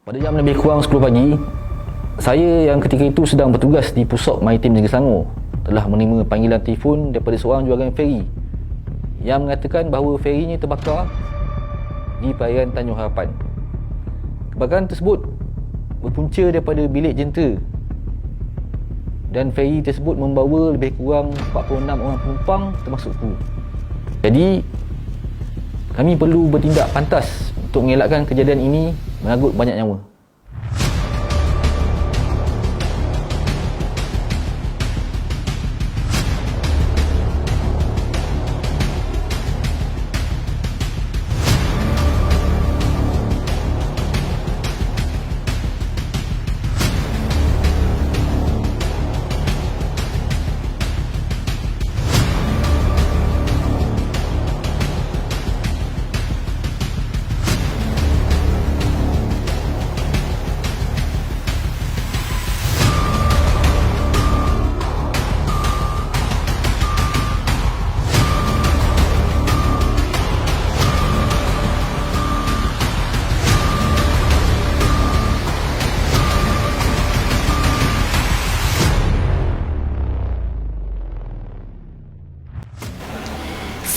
Pada jam lebih kurang 10 pagi, saya yang ketika itu sedang bertugas di Pusat Maritim Negeri Selangor telah menerima panggilan telefon daripada seorang juragan feri yang mengatakan bahawa ferinya terbakar di perairan Tanjung Harapan. Kebakaran tersebut berpunca daripada bilik jentera dan feri tersebut membawa lebih kurang 46 orang penumpang termasuk kru. Jadi kami perlu bertindak pantas untuk mengelakkan kejadian ini mengagut banyak nyawa.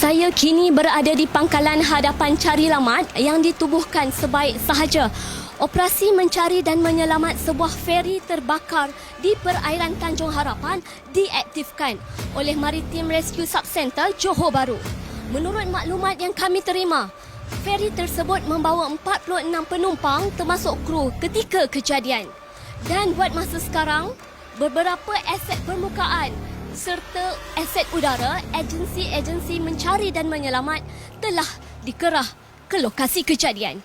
Saya kini berada di pangkalan hadapan cari lamat yang ditubuhkan sebaik sahaja. Operasi mencari dan menyelamat sebuah feri terbakar di perairan Tanjung Harapan diaktifkan oleh Maritime Rescue Subcenter Johor Bahru. Menurut maklumat yang kami terima, feri tersebut membawa 46 penumpang termasuk kru ketika kejadian. Dan buat masa sekarang, beberapa aset permukaan serta aset udara agensi-agensi mencari dan menyelamat telah dikerah ke lokasi kejadian.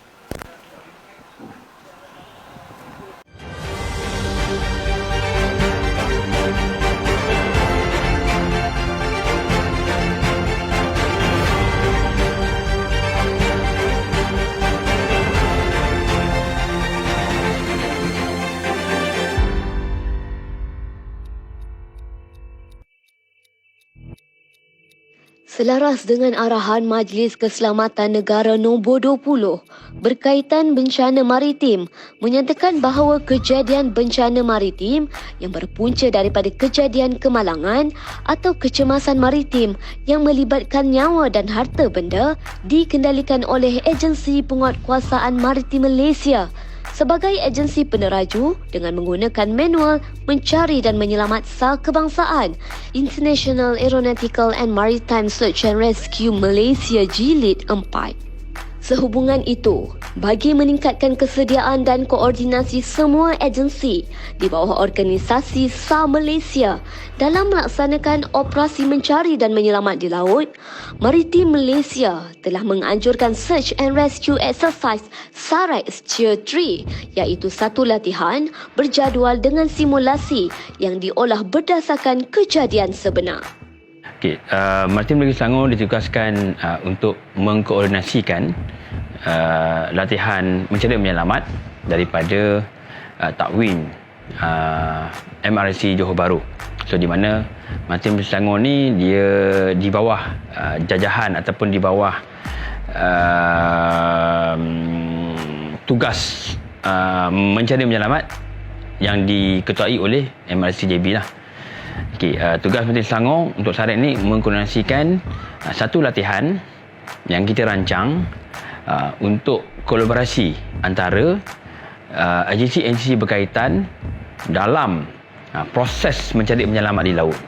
Selaras dengan arahan Majlis Keselamatan Negara nombor 20 berkaitan bencana maritim menyatakan bahawa kejadian bencana maritim yang berpunca daripada kejadian kemalangan atau kecemasan maritim yang melibatkan nyawa dan harta benda dikendalikan oleh Agensi Penguatkuasaan Maritim Malaysia sebagai agensi peneraju dengan menggunakan manual mencari dan menyelamat kebangsaan International Aeronautical and Maritime Search and Rescue Malaysia Jilid 4. Sehubungan itu, bagi meningkatkan kesediaan dan koordinasi semua agensi di bawah organisasi SAR Malaysia dalam melaksanakan operasi mencari dan menyelamat di laut, Maritim Malaysia telah menganjurkan Search and Rescue Exercise SAREX Tier 3 iaitu satu latihan berjadual dengan simulasi yang diolah berdasarkan kejadian sebenar. Maritim Negeri Selangor ditugaskan untuk mengkoordinasikan latihan mencari dan menyelamat daripada takwin MRC Johor Bahru. So di mana Maritim Negeri Selangor ni dia di bawah jajahan ataupun di bawah tugas mencari dan menyelamat yang diketuai oleh MRC JB lah. Tugas Maritim Selangor untuk SAREX ni mengkoordinasikan satu latihan yang kita rancang untuk kolaborasi antara agensi-agensi berkaitan dalam proses mencari menyelamat di laut.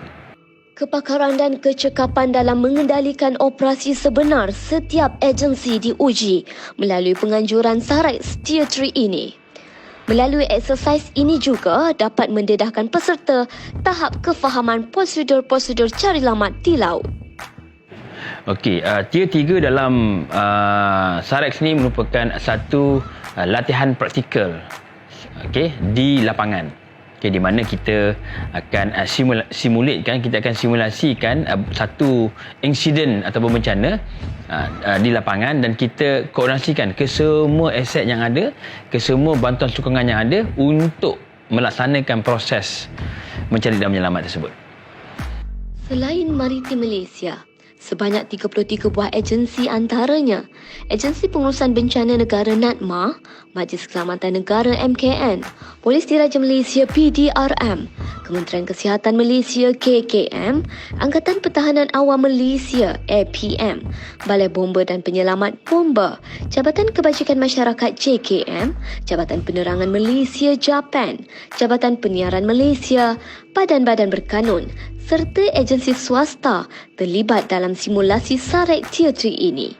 Kepakaran dan kecekapan dalam mengendalikan operasi sebenar setiap agensi diuji melalui penganjuran SAREX Tier 3 ini. Melalui eksersis ini juga dapat mendedahkan peserta tahap kefahaman prosedur-prosedur cari lamat di laut. Tier 3 dalam SAREX ni merupakan satu latihan praktikal di lapangan. Di mana kita akan simulasikan satu insiden ataupun bencana di lapangan dan kita koordinasikan ke semua aset yang ada, ke semua bantuan sokongan yang ada untuk melaksanakan proses mencari dan menyelamat tersebut. Selain Maritim Malaysia, Sebanyak 33 buah agensi antaranya Agensi Pengurusan Bencana Negara NADMA, Majlis Keselamatan Negara MKN, Polis Diraja Malaysia PDRM, Kementerian Kesihatan Malaysia KKM, Angkatan Pertahanan Awam Malaysia APM, Balai Bomba dan Penyelamat Bomba, Jabatan Kebajikan Masyarakat JKM, Jabatan Penerangan Malaysia Japan, Jabatan Penyiaran Malaysia, badan-badan berkanun serta agensi swasta terlibat dalam simulasi SAREC Tier 3 ini.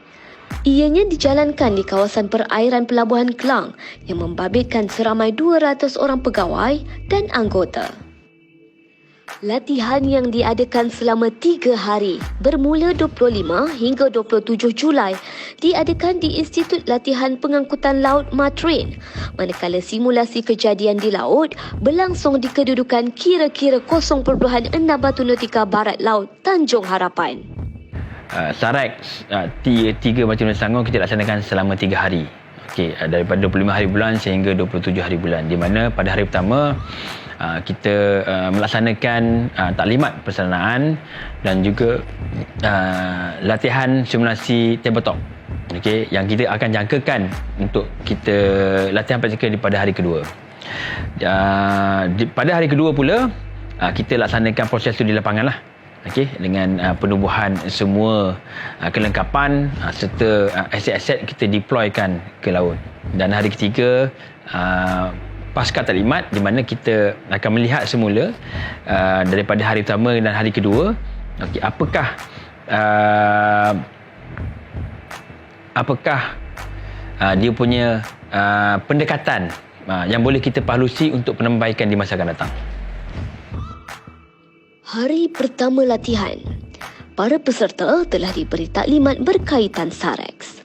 Ianya dijalankan di kawasan perairan Pelabuhan Klang yang membabitkan seramai 200 orang pegawai dan anggota. Latihan yang diadakan selama 3 hari bermula 25 hingga 27 Julai diadakan di Institut Latihan Pengangkutan Laut Matrin, manakala simulasi kejadian di laut berlangsung di kedudukan kira-kira 0.6 batu nautika barat laut Tanjung Harapan. SAREC 3 Macam Nusa Selangor kita laksanakan selama 3 hari. Okey, daripada 25 hari bulan sehingga 27 hari bulan, di mana pada hari pertama kita melaksanakan taklimat persanaan dan juga latihan simulasi tabletop. Okey, yang kita akan jangkakan untuk kita latihan praktikal pada hari kedua. Pada hari kedua pula kita laksanakan proses tu di lapangan lah. Okey, dengan penubuhan semua kelengkapan serta aset-aset kita deploykan ke laut. Dan hari ketiga pasca taklimat, di mana kita akan melihat semula daripada hari pertama dan hari kedua, okey, apakah dia punya pendekatan yang boleh kita palusi untuk penambaikan di masa akan datang. Hari pertama latihan, para peserta telah diberi taklimat berkaitan SAREC.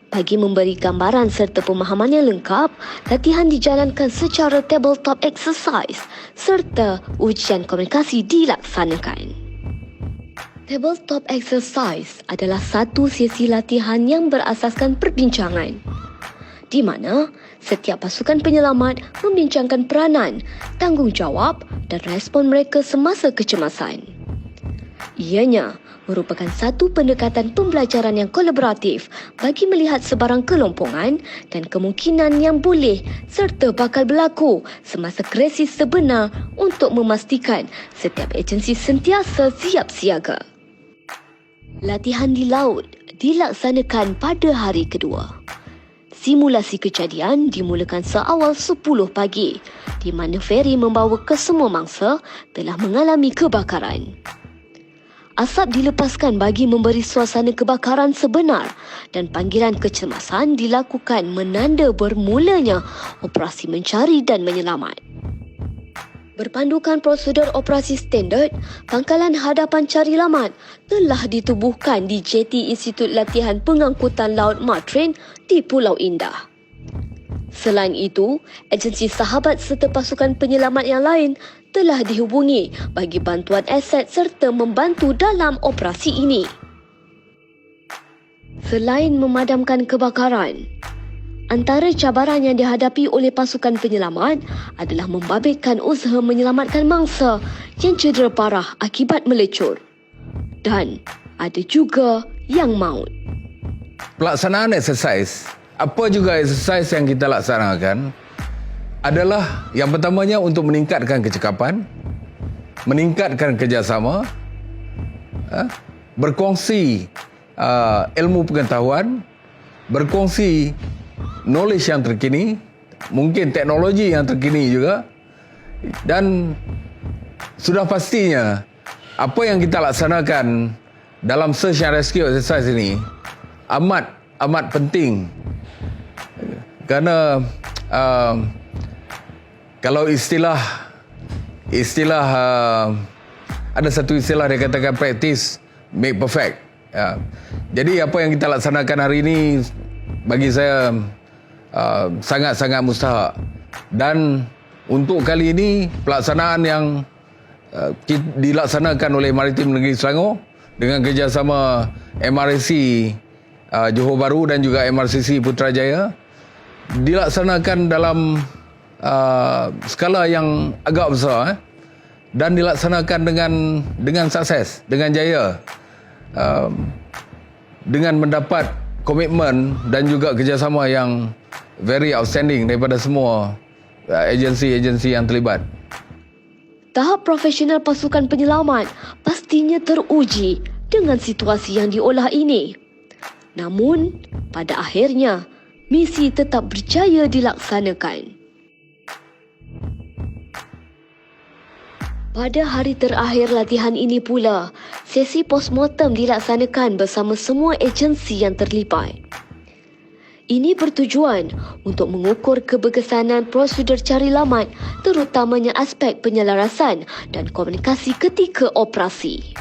Bagi memberi gambaran serta pemahaman yang lengkap, latihan dijalankan secara tabletop exercise serta ujian komunikasi dilaksanakan. Tabletop exercise adalah satu sesi latihan yang berasaskan perbincangan, di mana setiap pasukan penyelamat membincangkan peranan, tanggungjawab dan respon mereka semasa kecemasan. Ianya merupakan satu pendekatan pembelajaran yang kolaboratif bagi melihat sebarang kelompongan dan kemungkinan yang boleh serta bakal berlaku semasa krisis sebenar untuk memastikan setiap agensi sentiasa siap siaga. Latihan di laut dilaksanakan pada hari kedua. Simulasi kejadian dimulakan seawal 10 pagi, di mana feri membawa kesemua mangsa telah mengalami kebakaran. Asap dilepaskan bagi memberi suasana kebakaran sebenar dan panggilan kecemasan dilakukan menanda bermulanya operasi mencari dan menyelamat. Berpandukan prosedur operasi standard, pangkalan hadapan cari lamat telah ditubuhkan di JT Institut Latihan Pengangkutan Laut Matrin di Pulau Indah. Selain itu, agensi sahabat serta pasukan penyelamat yang lain telah dihubungi bagi bantuan aset serta membantu dalam operasi ini. Selain memadamkan kebakaran, antara cabaran yang dihadapi oleh pasukan penyelamat adalah membabitkan usaha menyelamatkan mangsa yang cedera parah akibat melecur. Dan ada juga yang maut. Pelaksanaan exercise, apa juga exercise yang kita laksanakan adalah yang pertamanya untuk meningkatkan kecekapan, meningkatkan kerjasama, berkongsi ilmu pengetahuan, berkongsi knowledge yang terkini, mungkin teknologi yang terkini juga, dan sudah pastinya apa yang kita laksanakan dalam search and rescue exercise ini amat penting, kerana kalau ada satu istilah dia katakan practice make perfect. Jadi apa yang kita laksanakan hari ini bagi saya sangat-sangat mustahak. Dan untuk kali ini pelaksanaan yang dilaksanakan oleh Maritim Negeri Selangor dengan kerjasama MRC Johor Bahru dan juga MRCC Putrajaya dilaksanakan dalam skala yang agak besar dan dilaksanakan dengan sukses, dengan jaya. dengan mendapat komitmen dan juga kerjasama yang very outstanding daripada semua agensi-agensi yang terlibat. Tahap profesional pasukan penyelamat pastinya teruji dengan situasi yang diolah ini. Namun, pada akhirnya, misi tetap berjaya dilaksanakan. Pada hari terakhir latihan ini pula, sesi postmortem dilaksanakan bersama semua agensi yang terlibat. Ini bertujuan untuk mengukur keberkesanan prosedur cari lamat, terutamanya aspek penyelarasan dan komunikasi ketika operasi.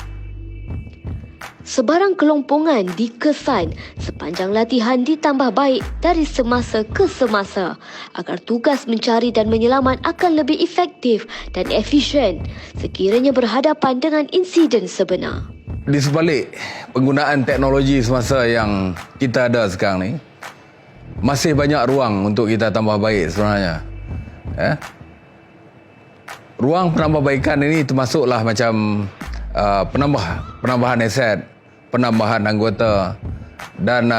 Sebarang kelompongan dikesan sepanjang latihan ditambah baik dari semasa ke semasa agar tugas mencari dan menyelamat akan lebih efektif dan efisien sekiranya berhadapan dengan insiden sebenar. Di sebalik penggunaan teknologi semasa yang kita ada sekarang ni, masih banyak ruang untuk kita tambah baik sebenarnya. Ruang penambahbaikan ini termasuklah macam penambahan aset, penambahan anggota dan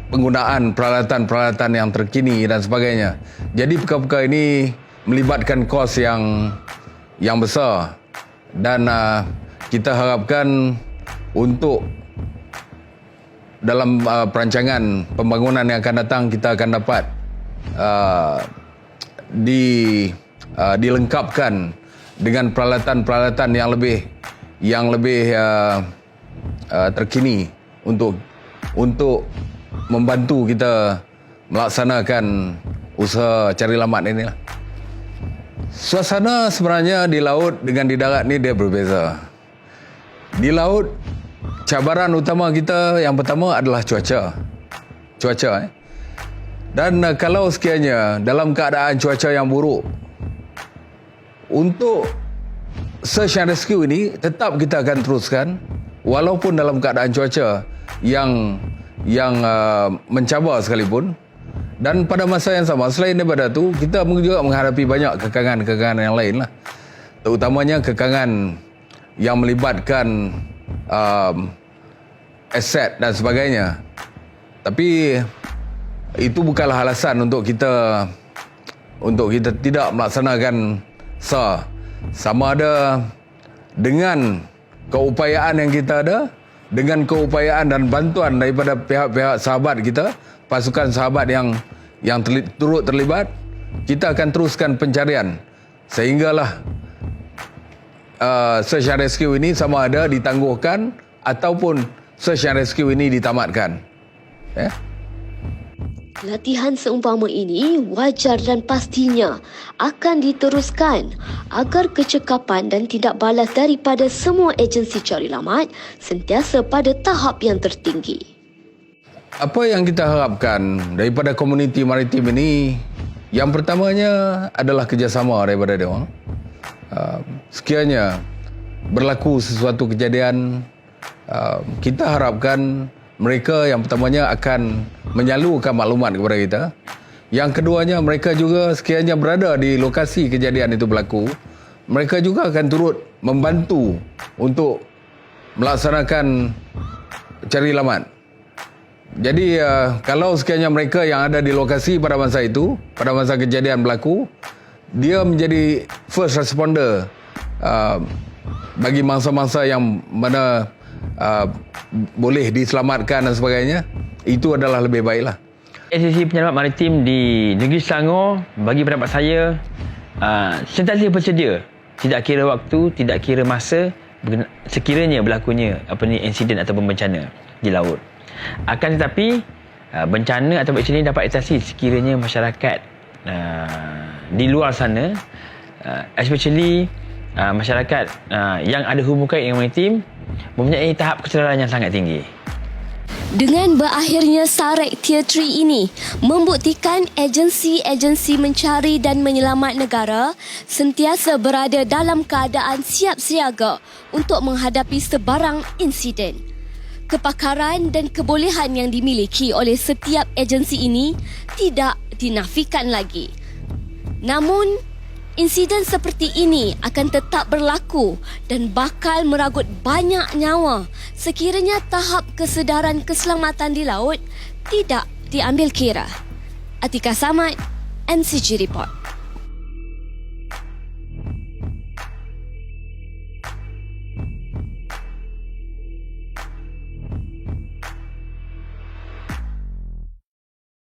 penggunaan peralatan-peralatan yang terkini dan sebagainya. Jadi perkara-perkara ini melibatkan kos yang besar dan kita harapkan untuk dalam perancangan pembangunan yang akan datang kita akan dapat dilengkapkan dengan peralatan-peralatan yang lebih terkini untuk membantu kita melaksanakan usaha cari lamat ini. Suasana sebenarnya di laut dengan di darat ni dia berbeza. Di laut, cabaran utama kita yang pertama adalah cuaca. Dan kalau sekiranya dalam keadaan cuaca yang buruk, untuk search and rescue ini tetap kita akan teruskan walaupun dalam keadaan cuaca yang mencabar sekalipun. Dan pada masa yang sama, selain daripada itu, kita juga menghadapi banyak kekangan-kekangan yang lain lah. Terutamanya kekangan yang melibatkan aset dan sebagainya. Tapi itu bukanlah alasan untuk kita tidak melaksanakan SAR. Sama ada dengan keupayaan yang kita ada, dengan keupayaan dan bantuan daripada pihak-pihak sahabat kita, pasukan sahabat yang turut terlibat, kita akan teruskan pencarian sehinggalah search and rescue ini sama ada ditangguhkan ataupun search and rescue ini ditamatkan. Latihan seumpama ini wajar dan pastinya akan diteruskan agar kecekapan dan tindak balas daripada semua agensi cari lamat sentiasa pada tahap yang tertinggi. Apa yang kita harapkan daripada komuniti maritim ini, yang pertamanya adalah kerjasama daripada dia orang. Sekiranya berlaku sesuatu kejadian, kita harapkan mereka yang pertamanya akan menyalurkan maklumat kepada kita. Yang keduanya, mereka juga sekiranya berada di lokasi kejadian itu berlaku, mereka juga akan turut membantu untuk melaksanakan cari lamat. Jadi kalau sekiranya mereka yang ada di lokasi pada masa itu, pada masa kejadian berlaku, dia menjadi first responder bagi mangsa-mangsa yang mana boleh diselamatkan dan sebagainya, itu adalah lebih baiklah. Agensi Penyelamat Maritim di Negeri Selangor, bagi pendapat saya, sentiasa bersedia, tidak kira waktu, tidak kira masa, sekiranya berlakunya insiden ataupun bencana di laut. Akan tetapi bencana atau insiden ini dapat atasi sekiranya masyarakat di luar sana, especially masyarakat yang ada hubungan dengan maritim, mempunyai tahap kesedaran yang sangat tinggi. Dengan berakhirnya SAREC Tier 3 ini membuktikan agensi-agensi mencari dan menyelamat negara sentiasa berada dalam keadaan siap siaga untuk menghadapi sebarang insiden. Kepakaran dan kebolehan yang dimiliki oleh setiap agensi ini tidak dinafikan lagi. Namun, Insiden seperti ini akan tetap berlaku dan bakal meragut banyak nyawa sekiranya tahap kesedaran keselamatan di laut tidak diambil kira. Atika Samad, MCG Report.